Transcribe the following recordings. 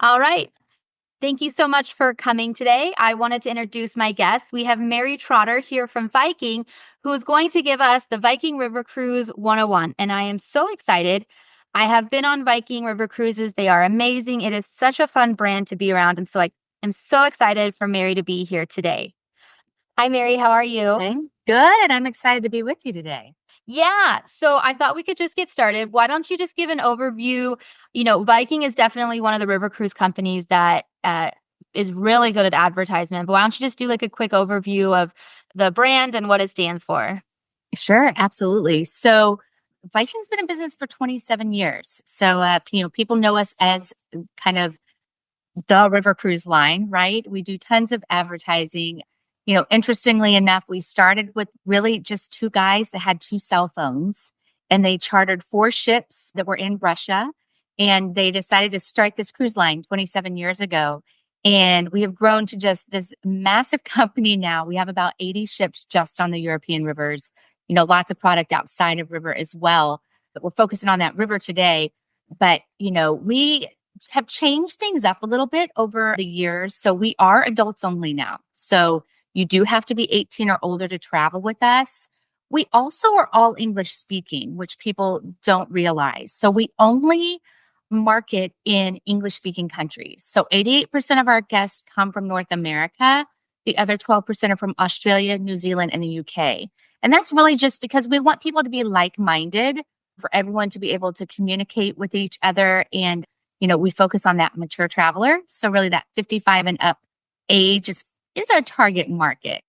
All right. Thank you so much for coming today. I wanted to introduce my guests. We have Mary Trotter here from Viking, who is going to give us the Viking River Cruise 101. And I am so excited. I have been on Viking River Cruises. They are amazing. It is such a fun brand to be around. And so I am so excited for Mary to be here today. Hi, Mary. How are you? I'm good. I'm excited to be with you today. Yeah, so I thought we could just get started. Why don't you just give an overview? Viking is definitely one of the river cruise companies that is really good at advertisement. But why don't you just do like a quick overview of the brand and what it stands for? Sure, absolutely. So Viking's been in business for 27 years. So people know us as kind of the river cruise line, right? We do tons of advertising. Interestingly enough, we started with really just two guys that had two cell phones, and they chartered four ships that were in Russia, and they decided to start this cruise line 27 years ago. And we have grown to just this massive company now. We have about 80 ships just on the European rivers, lots of product outside of river as well. But we're focusing on that river today. But, we have changed things up a little bit over the years. So we are adults only now. So you do have to be 18 or older to travel with us. We also are all English speaking, which people don't realize. So we only market in English speaking countries. So 88% of our guests come from North America. The other 12% are from Australia, New Zealand, and the UK. And that's really just because we want people to be like minded, for everyone to be able to communicate with each other. And, we focus on that mature traveler. So really that 55 and up age is our target market.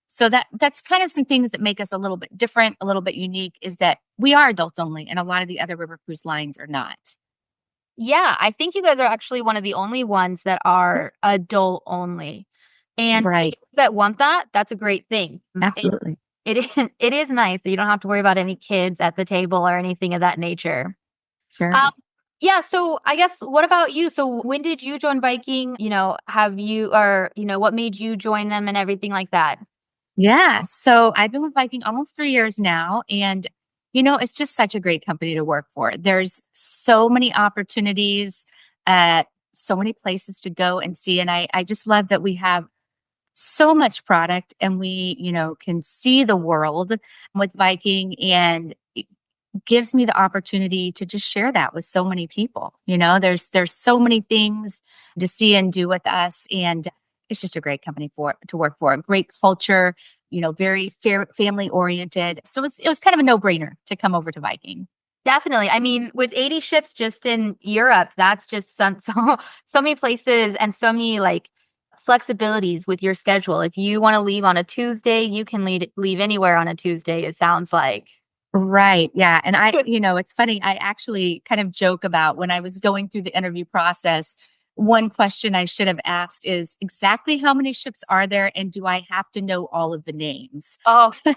So that's kind of some things that make us a little bit different, a little bit unique, is that we are adults only, and a lot of the other river cruise lines are not. Yeah, I think you guys are actually one of the only ones that are adult only. And for Right. those that want that, that's a great thing. Absolutely. It is nice that you don't have to worry about any kids at the table or anything of that nature. Um, Sure. yeah, so I guess what about you? So when did you join Viking? Have you or what made you join them and everything like that? Yeah. So I've been with Viking almost 3 years now. And, it's just such a great company to work for. There's so many opportunities, so many places to go and see. And I just love that we have so much product, and we, can see the world with Viking, and it gives me the opportunity to just share that with so many people. There's so many things to see and do with us, and it's just a great company to work for. A great culture, very fair, family oriented. So it was kind of a no-brainer to come over to Viking. Definitely. I mean, with 80 ships just in Europe, that's just so many places and so many like flexibilities with your schedule. If you want to leave on a Tuesday, you can leave anywhere on a Tuesday, it sounds like. Right. Yeah. And it's funny. I actually kind of joke about, when I was going through the interview process, one question I should have asked is, exactly how many ships are there? And do I have to know all of the names? Oh, the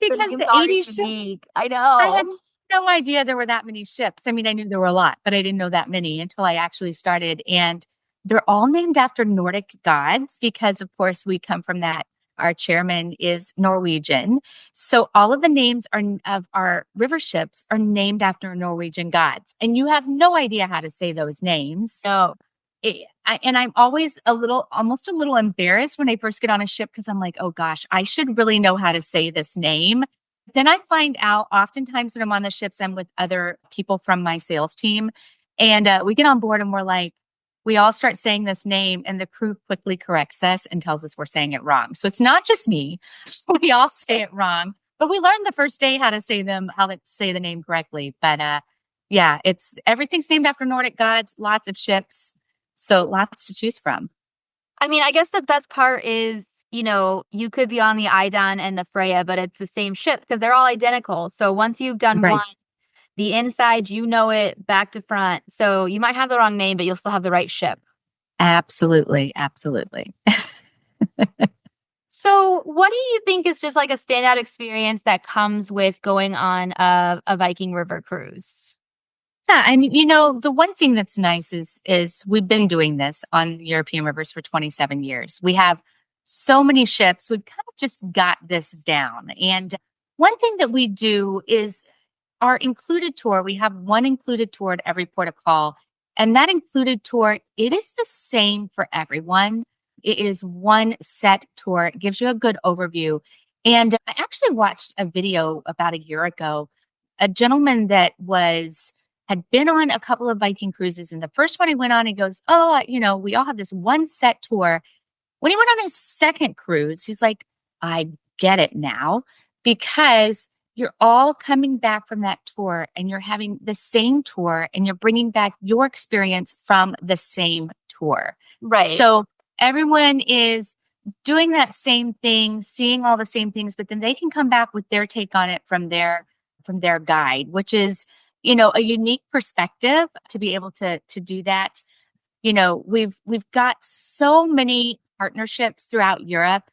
Because names the are 80 ships, unique. I I had know. no idea there were that many ships. I mean, I knew there were a lot, but I didn't know that many until I actually started. And they're all named after Nordic gods because, of course, we come from that. Our chairman is Norwegian. So all of the names of our river ships are named after Norwegian gods. And you have no idea how to say those names. No. And I'm always almost a little embarrassed when I first get on a ship, because I'm like, oh gosh, I should really know how to say this name. Then I find out oftentimes when I'm on the ships, I'm with other people from my sales team, and we get on board and we're like, we all start saying this name, and the crew quickly corrects us and tells us we're saying it wrong. So it's not just me. We all say it wrong, but we learned the first day how to say the name correctly. But yeah, everything's named after Nordic gods, lots of ships. So lots to choose from. I mean, I guess the best part is, you could be on the Idon and the Freya, but it's the same ship because they're all identical. So once you've done one, Right. the inside, you know it back to front. So you might have the wrong name, but you'll still have the right ship. Absolutely. Absolutely. So what do you think is just like a standout experience that comes with going on a Viking River cruise? Yeah, I mean, the one thing that's nice is we've been doing this on European rivers for 27 years. We have so many ships. We've kind of just got this down. And one thing that we do is our included tour. We have one included tour at every port of call, And that included tour, it is the same for everyone. It is one set tour. It gives you a good overview. And I actually watched a video about a year ago, a gentleman that had been on a couple of Viking cruises. And the first one he went on, he goes, "Oh, we all have this one set tour." When he went on his second cruise, he's like, "I get it now because you're all coming back from that tour and you're having the same tour and you're bringing back your experience from the same tour." Right. So everyone is doing that same thing, seeing all the same things, but then they can come back with their take on it from their guide, which is, a unique perspective to be able to do that. We've got so many partnerships throughout Europe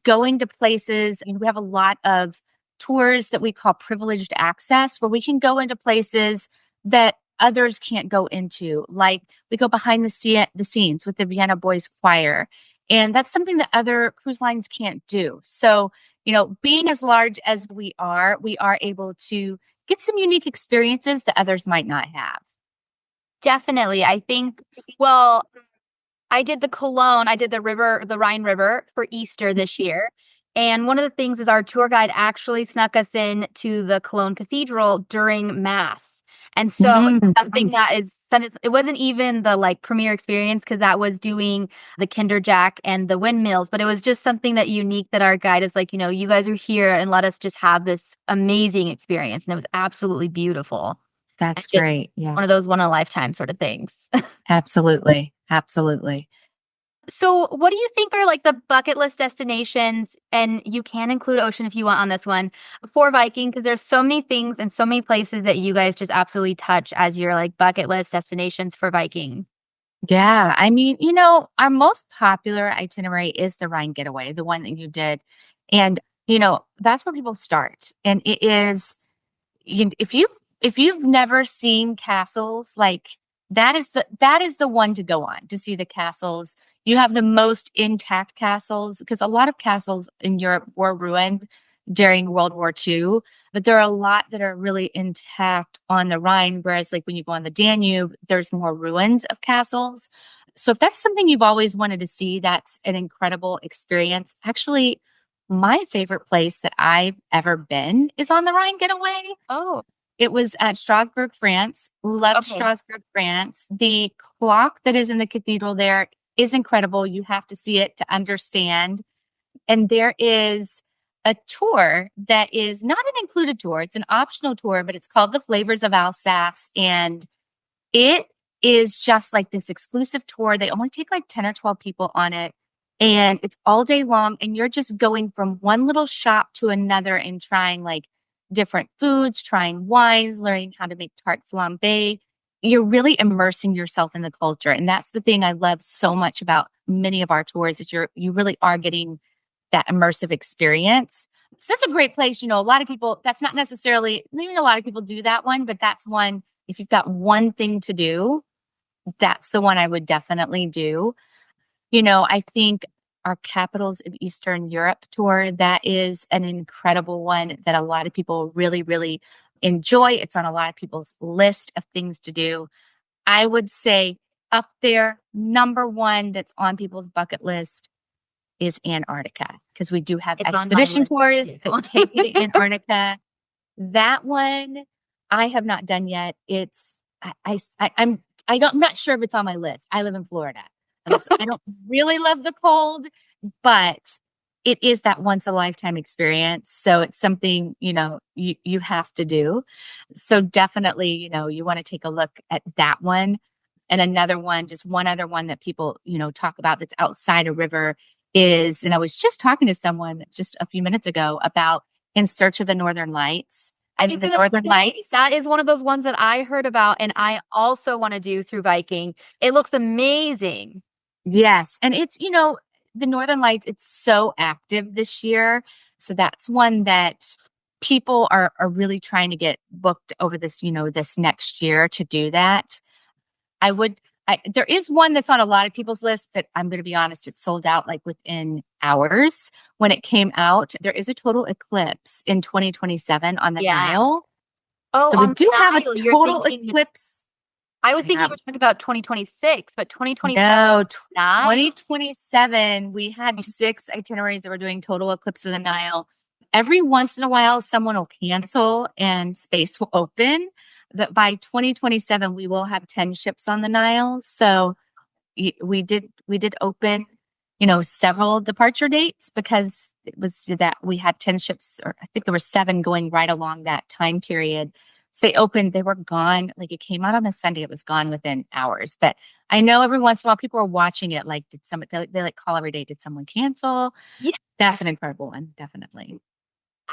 going to places. We have a lot of tours that we call privileged access, where we can go into places that others can't go into. Like we go behind the scenes with the Vienna Boys Choir. And that's something that other cruise lines can't do. So, being as large as we are able to get some unique experiences that others might not have. Definitely. I think, well, I did the Rhine River for Easter this year. And one of the things is our tour guide actually snuck us in to the Cologne Cathedral during Mass. And so it's something Nice. it wasn't even the like premiere experience because that was doing the Kinderjack and the windmills, but it was just something that unique that our guide is like, you guys are here and let us just have this amazing experience. And it was absolutely beautiful. And That's just great. Yeah, one of those one in a lifetime sort of things. absolutely. Absolutely. So, what do you think are like the bucket list destinations? And you can include ocean if you want on this one for Viking, because there's so many things and so many places that you guys just absolutely touch as your like bucket list destinations for Viking. Yeah. I mean, our most popular itinerary is the Rhine Getaway, the one that you did. And, that's where people start. And it is, if you've never seen castles, like that is the one to go on to see the castles. You have the most intact castles because a lot of castles in Europe were ruined during World War II, but there are a lot that are really intact on the Rhine. Whereas, like when you go on the Danube, there's more ruins of castles. So if that's something you've always wanted to see, that's an incredible experience. Actually, my favorite place that I've ever been is on the Rhine Getaway. Oh, It was at Strasbourg, France. Loved okay. Strasbourg, France. The clock that is in the cathedral there is incredible. You have to see it to understand. And there is a tour that is not an included tour, it's an optional tour, but it's called The Flavors of Alsace. And it is just like this exclusive tour. They only take like 10 or 12 people on it. And it's all day long. And you're just going from one little shop to another and trying like different foods, trying wines, learning how to make tarte flambe. You're really immersing yourself in the culture. And that's the thing I love so much about many of our tours is you really are getting that immersive experience. So that's a great place. A lot of people, that's not necessarily, even a lot of people do that one, but that's one, if you've got one thing to do, that's the one I would definitely do. I think our Capitals of Eastern Europe tour, that is an incredible one that a lot of people really, really enjoy. It's on a lot of people's list of things to do. I would say up there, number one that's on people's bucket list is Antarctica, because we do have It's on my expedition list tours that too. take you to Antarctica. That one I have not done yet. I'm not sure if it's on my list. I live in Florida. And so I don't really love the cold, but it is that once a lifetime experience. So it's something, you have to do. So definitely, you want to take a look at that one. And another one, just one other one that people, talk about that's outside a river is, and I was just talking to someone just a few minutes ago about In Search of the Northern Lights. I mean, the Northern Lights. That is one of those ones that I heard about and I also want to do through Viking. It looks amazing. Yes. And it's, the Northern Lights, it's so active this year. So that's one that people are really trying to get booked over this next year to do that. There is one that's on a lot of people's list, but I'm going to be honest, it's sold out like within hours when it came out. There is a total eclipse in 2027 on the Yeah. Nile. Oh, So we on do the have a Nile, you're total thinking eclipse. I was thinking Yeah. you were talking about 2026, but 2027 No, not. 2027, we had 6 itineraries that were doing total eclipse of the Nile. Every once in a while, someone will cancel and space will open. But by 2027, we will have 10 ships on the Nile. So we did open, several departure dates because it was that we had 10 ships, or I think there were seven going right along that time period. So they opened, they were gone. Like it came out on a Sunday, it was gone within hours. But I know every once in a while people are watching it. Like, they like call every day, did someone cancel? That's an incredible one, definitely.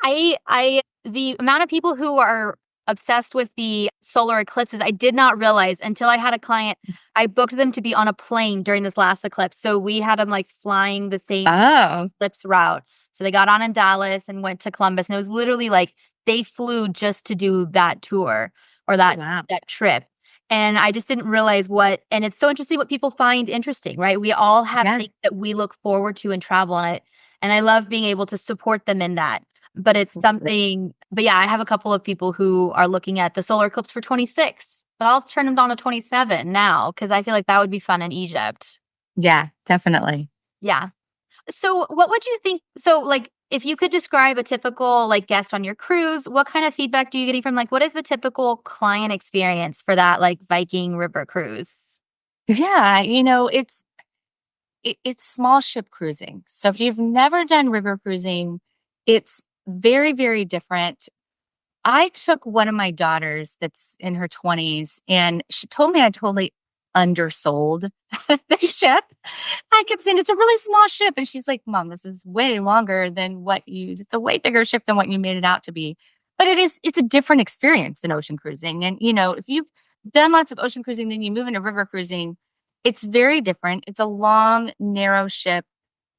The amount of people who are obsessed with the solar eclipses, I did not realize until I had a client. I booked them to be on a plane during this last eclipse. So we had them like flying the same Oh, eclipse route. So they got on in Dallas and went to Columbus. And it was literally like they flew just to do that tour or oh, that wow. that trip. And I just didn't realize and it's so interesting what people find interesting, right? We all have Yeah, things that we look forward to and travel on it. And I love being able to support them in that, but it's absolutely. something. But yeah, I have a couple of people who are looking at the solar eclipse for 26, but I'll turn them down to 27 now because I feel like that would be fun in Egypt. Yeah, definitely. Yeah. So what would you think? So like if you could describe a typical like guest on your cruise, what kind of feedback do you getting from, like, what is the typical client experience for that like Viking River cruise? Yeah, it's small ship cruising. So if you've never done river cruising, it's very, very different. I took one of my daughters that's in her 20s, and she told me I totally undersold the ship. I kept saying it's a really small ship. And she's like, Mom, this is way longer than it's a way bigger ship than what you made it out to be. But it's a different experience than ocean cruising. And, if you've done lots of ocean cruising, then you move into river cruising, it's very different. It's a long, narrow ship.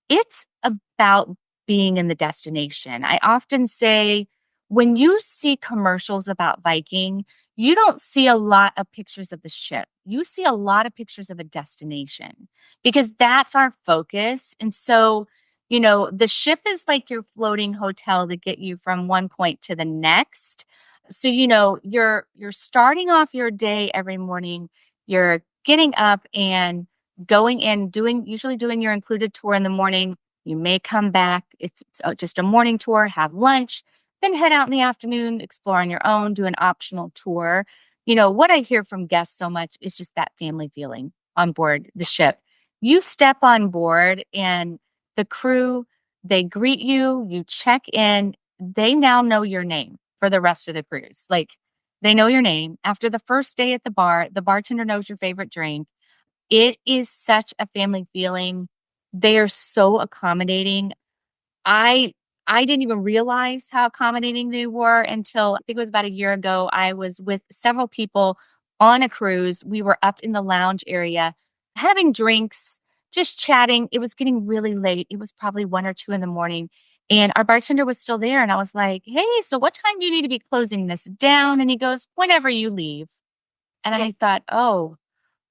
It's about being in the destination. I often say when you see commercials about Viking, you don't see a lot of pictures of the ship. You see a lot of pictures of a destination because that's our focus. And so, the ship is like your floating hotel to get you from one point to the next. So, you're starting off your day every morning. You're getting up and going in, usually doing your included tour in the morning. You may come back if it's just a morning tour, have lunch, then head out in the afternoon, explore on your own, do an optional tour. What I hear from guests so much is just that family feeling on board the ship. You step on board and the crew, they greet you, you check in, they now know your name for the rest of the cruise. Like they know your name. After the first day at the bar, the bartender knows your favorite drink. It is such a family feeling. They are so accommodating. I I didn't even realize how accommodating they were until I think it was about a year ago. I was with several people on a cruise. We were up in the lounge area having drinks, just chatting. It was getting really late. It was probably 1 or 2 in the morning. And our bartender was still there. And I was like, hey, so what time do you need to be closing this down? And he goes, whenever you leave. And Yeah. I thought, oh,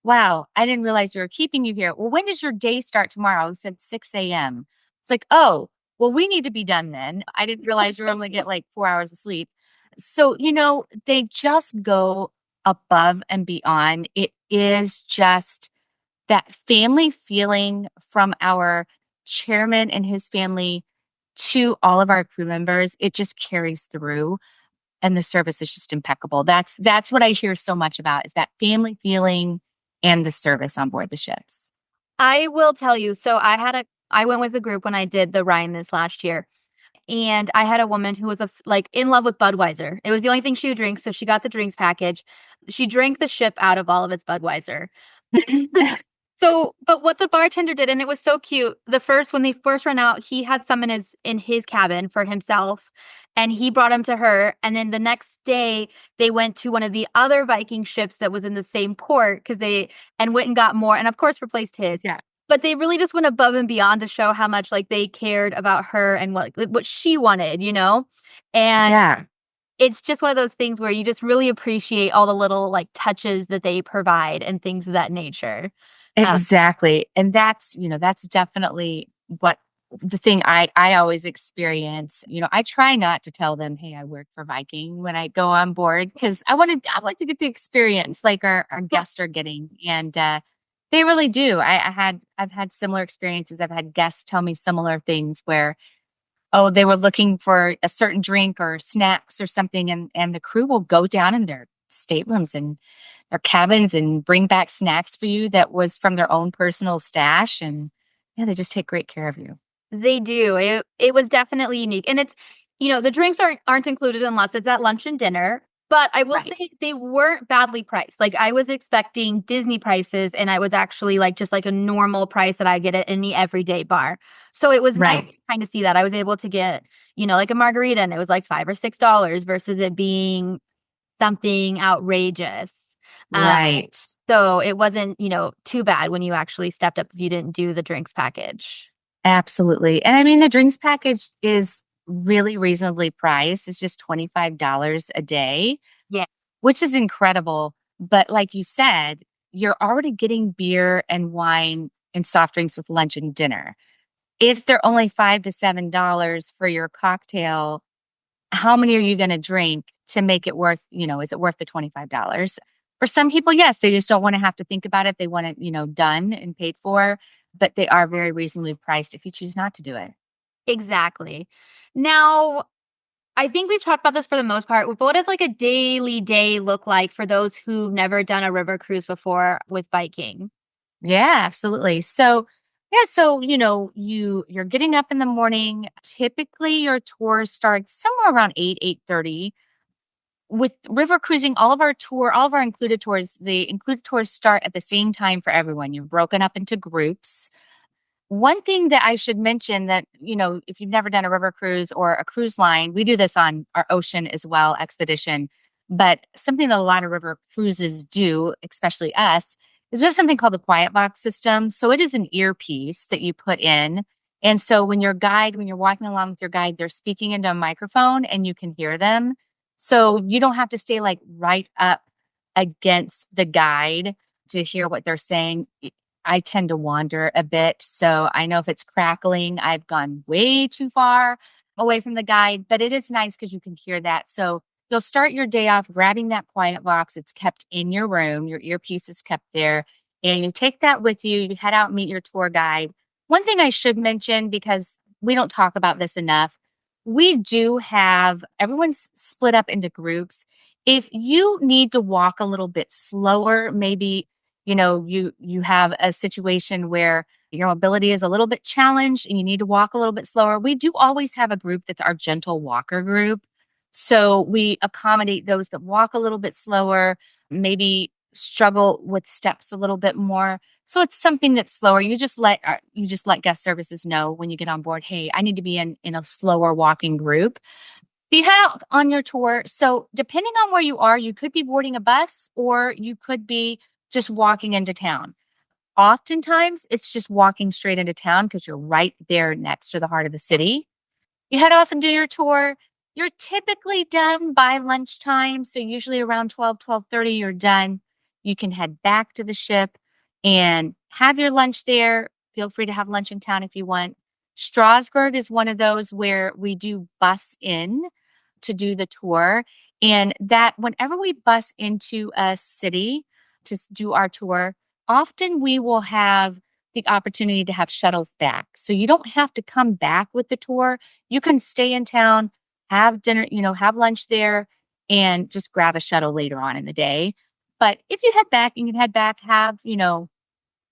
wow, I didn't realize we were keeping you here. Well, when does your day start tomorrow? He said 6 a.m. It's like, oh, well, we need to be done then. I didn't realize you were only get like 4 hours of sleep. So, they just go above and beyond. It is just that family feeling from our chairman and his family to all of our crew members. It just carries through and the service is just impeccable. That's what I hear so much about is that family feeling and the service on board the ships. I will tell you. So I went with a group when I did the Rhine this last year. And I had a woman who was like in love with Budweiser. It was the only thing she would drink, so she got the drinks package. She drank the ship out of all of its Budweiser. So, but what the bartender did, and it was so cute. When they first ran out, he had some in his cabin for himself, and he brought them to her. And then the next day, they went to one of the other Viking ships that was in the same port and went and got more, and of course replaced his. Yeah. But they really just went above and beyond to show how much like they cared about her and what she wanted, And Yeah. it's just one of those things where you just really appreciate all the little like touches that they provide and things of that nature. Uh, Exactly. And that's definitely what the thing I always experience, I try not to tell them, hey, I work for Viking when I go on board because I like to get the experience like our guests are getting. And they really do. I've had similar experiences. I've had guests tell me similar things where, oh, they were looking for a certain drink or snacks or something, and the crew will go down in their staterooms and their cabins and bring back snacks for you that was from their own personal stash. And yeah, they just take great care of you. They do. It was definitely unique. And it's, the drinks aren't included unless it's at lunch and dinner. But I will Right. say they weren't badly priced. Like I was expecting Disney prices and I was actually like just like a normal price that I get at any everyday bar. So it was nice Right. to kind of see that. I was able to get, like a margarita and it was like $5 or $6 versus it being something outrageous. Um, Right. so it wasn't, too bad when you actually stepped up if you didn't do the drinks package. Absolutely. And I mean, the drinks package is really reasonably priced. It's just $25 a day, Yeah. which is incredible. But like you said, you're already getting beer and wine and soft drinks with lunch and dinner. If they're only $5 to $7 for your cocktail, how many are you going to drink to make it worth, is it worth the $25? For some people, yes, they just don't want to have to think about it. They want it, done and paid for, but they are very reasonably priced if you choose not to do it. Exactly. Now, I think we've talked about this for the most part, but what does like a daily day look like for those who've never done a river cruise before with biking? Yeah, absolutely. So, yeah, so you're getting up in the morning. Typically your tour starts somewhere around 8, 8:30. With river cruising, all of our included tours, the included tours start at the same time for everyone. You're broken up into groups. One thing that I should mention that, if you've never done a river cruise or a cruise line, we do this on our ocean as well, expedition. But something that a lot of river cruises do, especially us, is we have something called the quiet box system. So it is an earpiece that you put in. And so when you're walking along with your guide, they're speaking into a microphone and you can hear them. So you don't have to stay like right up against the guide to hear what they're saying. I tend to wander a bit. So I know if it's crackling, I've gone way too far away from the guide, but it is nice because you can hear that. So you'll start your day off grabbing that quiet box. It's kept in your room, your earpiece is kept there, and you take that with you. You head out and meet your tour guide. One thing I should mention, because we don't talk about this enough, we do have everyone's split up into groups. If you need to walk a little bit slower, maybe you have a situation where your mobility is a little bit challenged and you need to walk a little bit slower. We do always have a group that's our gentle walker group. So we accommodate those that walk a little bit slower, maybe struggle with steps a little bit more. So it's something that's slower. You just let guest services know when you get on board, hey, I need to be in a slower walking group. You head out on your tour. So, depending on where you are, you could be boarding a bus or you could be just walking into town. Oftentimes, it's just walking straight into town because you're right there next to the heart of the city. You head off and do your tour. You're typically done by lunchtime. So usually around 12, 12:30, you're done. You can head back to the ship and have your lunch there. Feel free to have lunch in town if you want. Strasbourg is one of those where we do bus in to do the tour. And that whenever we bus into a city to do our tour, often we will have the opportunity to have shuttles back. So you don't have to come back with the tour. You can stay in town, have dinner, have lunch there, and just grab a shuttle later on in the day. But if you head back, you can head back, have,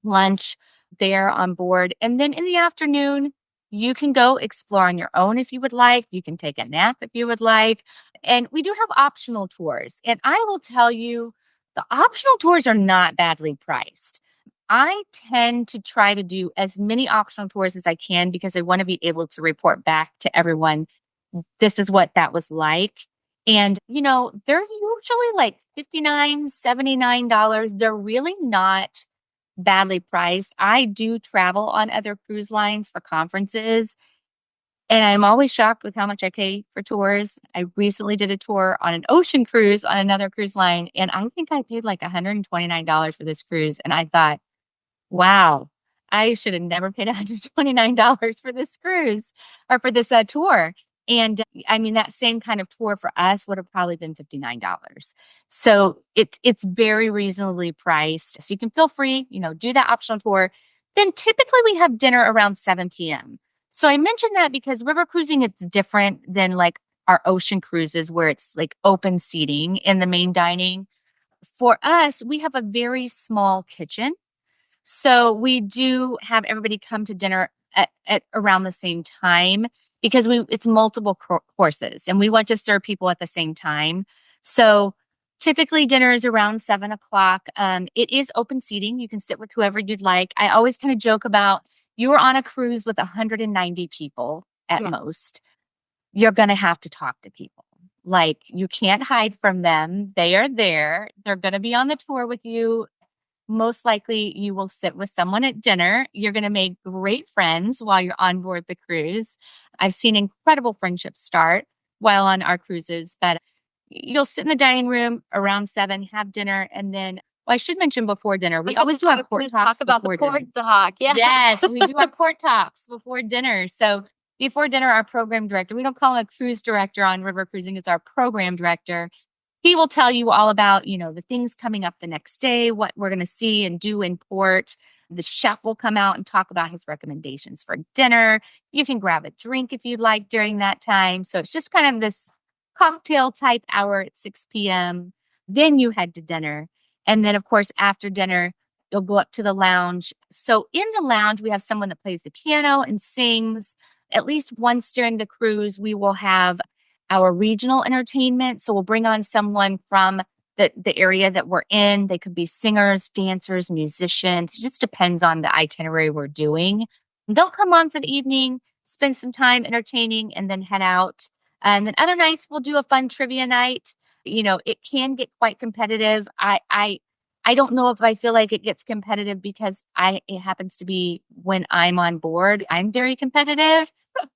lunch there on board. And then in the afternoon, you can go explore on your own if you would like. You can take a nap if you would like. And we do have optional tours. And I will tell you, the optional tours are not badly priced. I tend to try to do as many optional tours as I can because I want to be able to report back to everyone, this is what that was like. And, they're usually like $59, $79. They're really not badly priced. I do travel on other cruise lines for conferences, and I'm always shocked with how much I pay for tours. I recently did a tour on an ocean cruise on another cruise line, and I think I paid like $129 for this cruise. And I thought, wow. I should have never paid $129 for this cruise or for this tour. And I mean, that same kind of tour for us would have probably been $59. So it's very reasonably priced. So you can feel free, do that optional tour. Then typically we have dinner around 7 p.m. So I mentioned that because river cruising, it's different than like our ocean cruises where it's like open seating in the main dining. For us, we have a very small kitchen. So we do have everybody come to dinner at around the same time because it's multiple courses and we want to serve people at the same time. So typically dinner is around 7 o'clock. It is open seating. You can sit with whoever you'd like. I always kind of joke about you are on a cruise with 190 people at Yeah. most. You're going to have to talk to people. Like you can't hide from them. They are there. They're going to be on the tour with you. Most likely you will sit with someone at dinner. You're going to make great friends while you're on board the cruise. I've seen incredible friendships start while on our cruises, but you'll sit in the dining room around 7, have dinner, and then, well, I should mention before dinner, we always do I our was port going to talk talks about the before dinner. port talk. Yeah. Yes, we do our port talks before dinner. So before dinner, our program director, we don't call him a cruise director on river cruising, it's our program director. He will tell you all about, the things coming up the next day, what we're going to see and do in port. The chef will come out and talk about his recommendations for dinner. You can grab a drink if you'd like during that time. So it's just kind of this cocktail type hour at 6 p.m. Then you head to dinner. And then, of course, after dinner, you'll go up to the lounge. So in the lounge, we have someone that plays the piano and sings. At least once during the cruise, we will have our regional entertainment. So we'll bring on someone from the area that we're in. They could be singers, dancers, musicians. It just depends on the itinerary we're doing. They'll come on for the evening, spend some time entertaining, and then head out. And then other nights we'll do a fun trivia night. It can get quite competitive. I don't know if I feel like it gets competitive because it happens to be when I'm on board, I'm very competitive.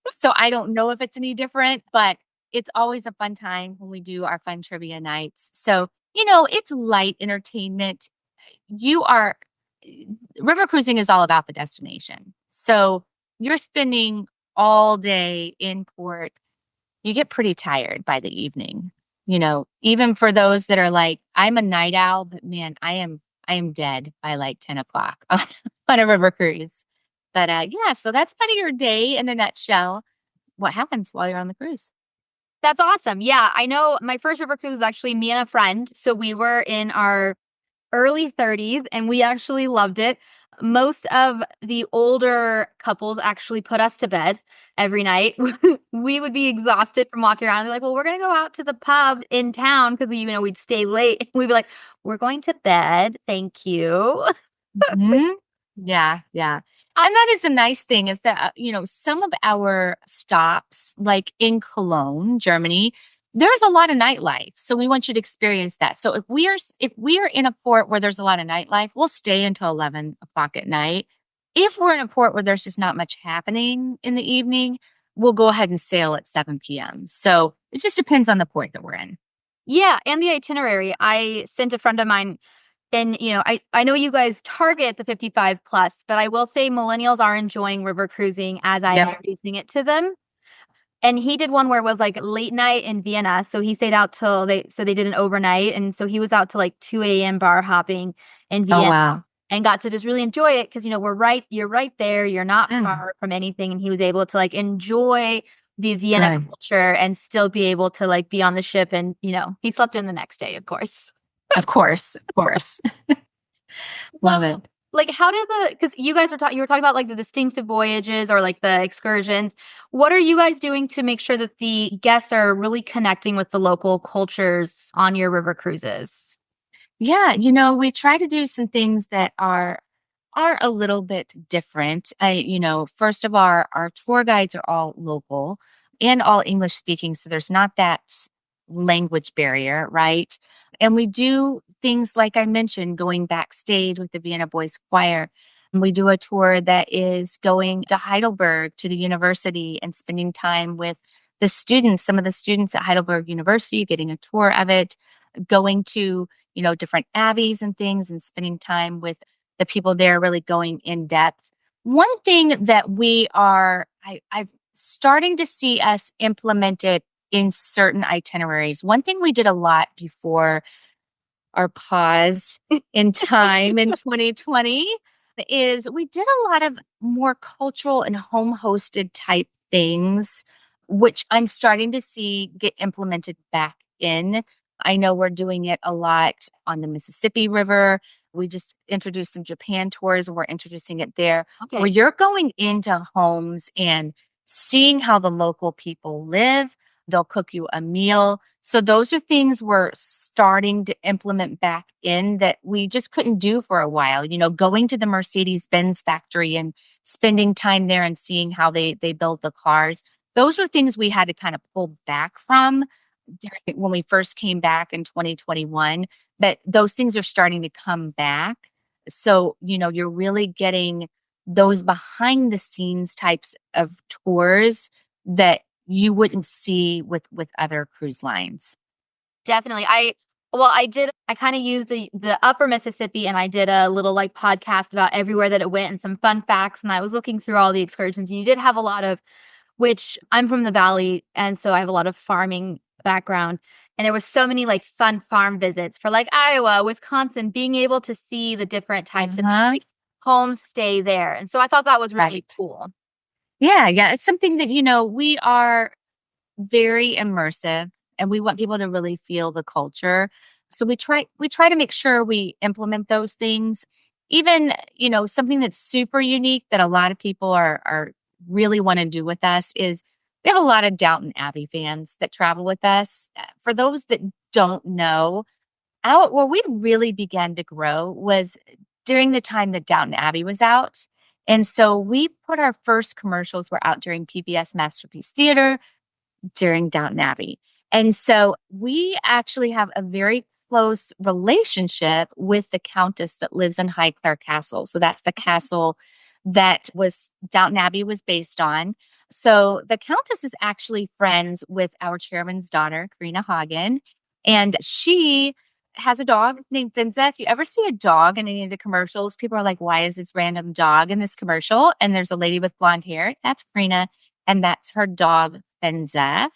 So I don't know if it's any different, but it's always a fun time when we do our fun trivia nights. So, it's light entertainment. You are, river cruising is all about the destination. So you're spending all day in port. You get pretty tired by the evening. Even for those that are like, I'm a night owl, but man, I am dead by like 10 o'clock on a river cruise. But yeah, so that's kind of your day in a nutshell. What happens while you're on the cruise? That's awesome. Yeah. I know my first river cruise was actually me and a friend. So we were in our early 30s and we actually loved it. Most of the older couples actually put us to bed every night. We would be exhausted from walking around. They're like, well, we're going to go out to the pub in town because, we'd stay late. We'd be like, we're going to bed. Thank you. Mhm. Yeah, yeah. And that is a nice thing is that, some of our stops, like in Cologne, Germany, there's a lot of nightlife. So we want you to experience that. So if we are in a port where there's a lot of nightlife, we'll stay until 11 o'clock at night. If we're in a port where there's just not much happening in the evening, we'll go ahead and sail at 7 p.m. So it just depends on the port that we're in. Yeah. And the itinerary. I sent a friend of mine. And, I know you guys target the 55 plus, but I will say millennials are enjoying river cruising as I'm Yep. introducing it to them. And he did one where it was like late night in Vienna. So he stayed out so they did an overnight. And so he was out to like 2 a.m. bar hopping in Oh, Vienna wow. and got to just really enjoy it because, you're right there. You're not Mm, far from anything. And he was able to like enjoy the Vienna good. culture and still be able to like be on the ship. And, he slept in the next day, of course. Of course. Of course. Love Well, it. like how did because you guys you were talking about like the distinctive voyages or like the excursions. What are you guys doing to make sure that the guests are really connecting with the local cultures on your river cruises? Yeah, we try to do some things that are a little bit different. First of all, our tour guides are all local and all English speaking, so there's not that language barrier, right? And we do things like I mentioned, going backstage with the Vienna Boys Choir. We do a tour that is going to Heidelberg to the university and spending time with the students, some of the students at Heidelberg University, getting a tour of it, going to, different abbeys and things and spending time with the people there, really going in depth. One thing that I'm starting to see us implemented in certain itineraries. One thing we did a lot before our pause in time in 2020 is we did a lot of more cultural and home hosted type things, which I'm starting to see get implemented back in. I know we're doing it a lot on the Mississippi River. We just introduced some Japan tours. We're introducing it there where Okay. you're going into homes and seeing how the local people live. They'll cook you a meal. So those are things we're starting to implement back in that we just couldn't do for a while. Going to the Mercedes-Benz factory and spending time there and seeing how they build the cars. Those were things we had to kind of pull back from when we first came back in 2021, but those things are starting to come back. So, you're really getting those behind the scenes types of tours that you wouldn't see with other cruise lines. Definitely. I kind of used the upper Mississippi, and I did a little like podcast about everywhere that it went and some fun facts. And I was looking through all the excursions, and you did have a lot of, which I'm from the valley, and so I have a lot of farming background. And there was so many like fun farm visits for like Iowa, Wisconsin, being able to see the different types of Uh-huh. like, homestay there. And so I thought that was really Right. cool. Yeah, yeah. It's something that, we are very immersive and we want people to really feel the culture. So we try to make sure we implement those things. Even, something that's super unique that a lot of people are really want to do with us is we have a lot of Downton Abbey fans that travel with us. For those that don't know, out where we really began to grow was during the time that Downton Abbey was out. And so we put our first commercials were out during PBS Masterpiece Theater during Downton Abbey. And so we actually have a very close relationship with the Countess that lives in Highclere Castle. So that's the castle that was Downton Abbey was based on. So the Countess is actually friends with our chairman's daughter, Karina Hagen, and she has a dog named Finza. If you ever see a dog in any of the commercials, people are like, why is this random dog in this commercial? And there's a lady with blonde hair. That's Karina, and that's her dog, Finza.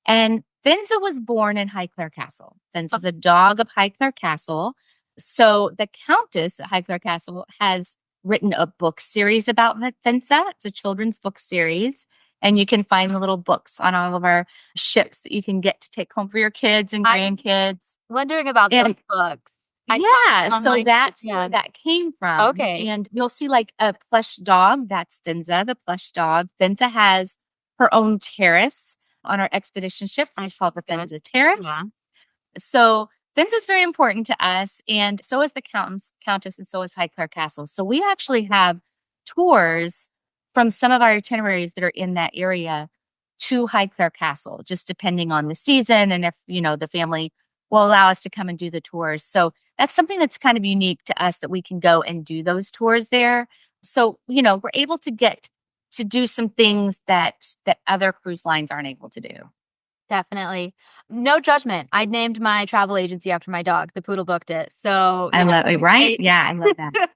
And Finza was born in Highclere Castle. Finza's a dog of Highclere Castle. So the Countess at Highclere Castle has written a book series about Finza. It's a children's book series. And you can find the little books on all of our ships that you can get to take home for your kids and I'm grandkids. wondering about those And books. I saw yeah, them so online. that's where Yeah. that came from. Okay. And you'll see like a plush dog. That's Finza, the plush dog. Finza has her own terrace on our expedition ships. I call it the Good. Finza Terrace. Yeah. So Finza is very important to us, and so is the Countess, and so is Highclere Castle. So we actually have tours from some of our itineraries that are in that area to Highclere Castle, just depending on the season and if the family will allow us to come and do the tours. So that's something that's kind of unique to us that we can go and do those tours there. So we're able to get to do some things that other cruise lines aren't able to do. Definitely. No judgment. I named my travel agency after my dog. The poodle booked it. So, I love it, right? I Yeah, I love that.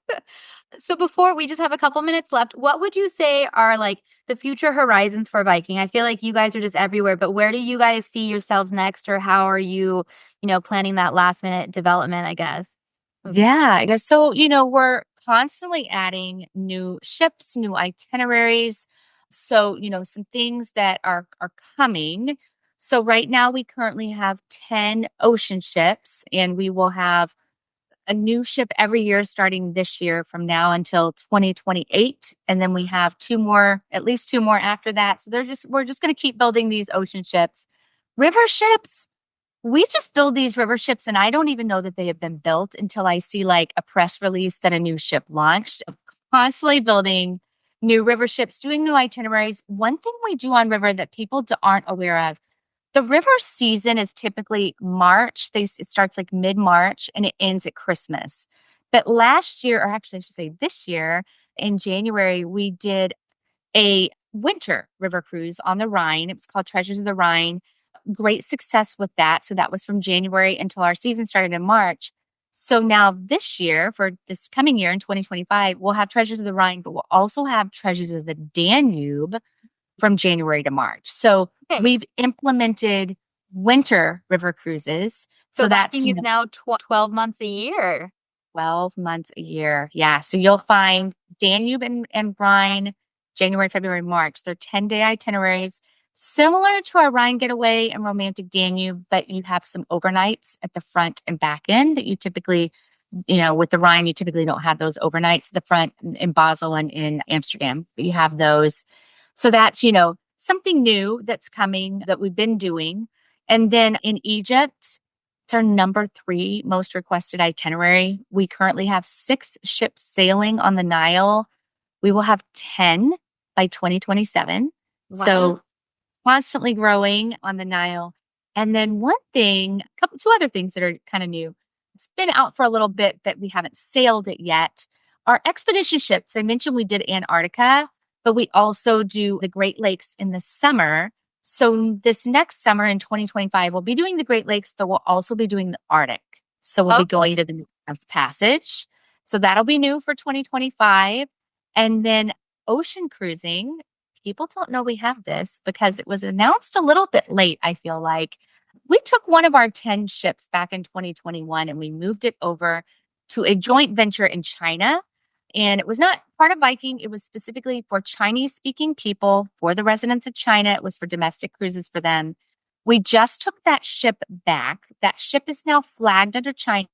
so before we just have a couple minutes left, what would you say are like the future horizons for Viking? I feel like you guys are just everywhere, but where do you guys see yourselves next, or how are you, planning that last minute development, I guess? Yeah, I guess so. We're constantly adding new ships, new itineraries. So, some things that are coming. So right now we currently have 10 ocean ships, and we will have a new ship every year starting this year from now until 2028. And then we have two more, at least two more after that. So we're just going to keep building these ocean ships. River ships, we just build these river ships, and I don't even know that they have been built until I see like a press release that a new ship launched. Constantly building new river ships, doing new itineraries. One thing we do on river that people aren't aware of, the river season is typically March. It starts like mid-March and it ends at Christmas. But last year, or actually I should say this year, in January, we did a winter river cruise on the Rhine. It was called Treasures of the Rhine. Great success with that. So that was from January until our season started in March. So now this year, for this coming year in 2025, we'll have Treasures of the Rhine, but we'll also have Treasures of the Danube from January to March. So Okay. we've implemented winter river cruises. So So that's, Viking is now 12 months a year. 12 months a year. Yeah. So you'll find Danube and Rhine, January, February, March. They're 10-day itineraries, similar to our Rhine Getaway and Romantic Danube, but you have some overnights at the front and back end that you typically, with the Rhine, you typically don't have those overnights at the front in Basel and in Amsterdam, but you have those. So that's, something new that's coming that we've been doing. And then in Egypt, it's our number 3 most requested itinerary. We currently have 6 ships sailing on the Nile. We will have 10 by 2027. Wow. So constantly growing on the Nile. And then two other things that are kind of new. It's been out for a little bit, but we haven't sailed it yet. Our expedition ships, I mentioned we did Antarctica, but we also do the Great Lakes in the summer. So this next summer in 2025, we'll be doing the Great Lakes, but we'll also be doing the Arctic. So we'll be going to the North Passage. So that'll be new for 2025. And then ocean cruising. People don't know we have this because it was announced a little bit late, I feel like. We took one of our 10 ships back in 2021 and we moved it over to a joint venture in China. And it was not part of Viking. It was specifically for Chinese speaking people, for the residents of China. It was for domestic cruises for them. We just took that ship back. That ship is now flagged under China.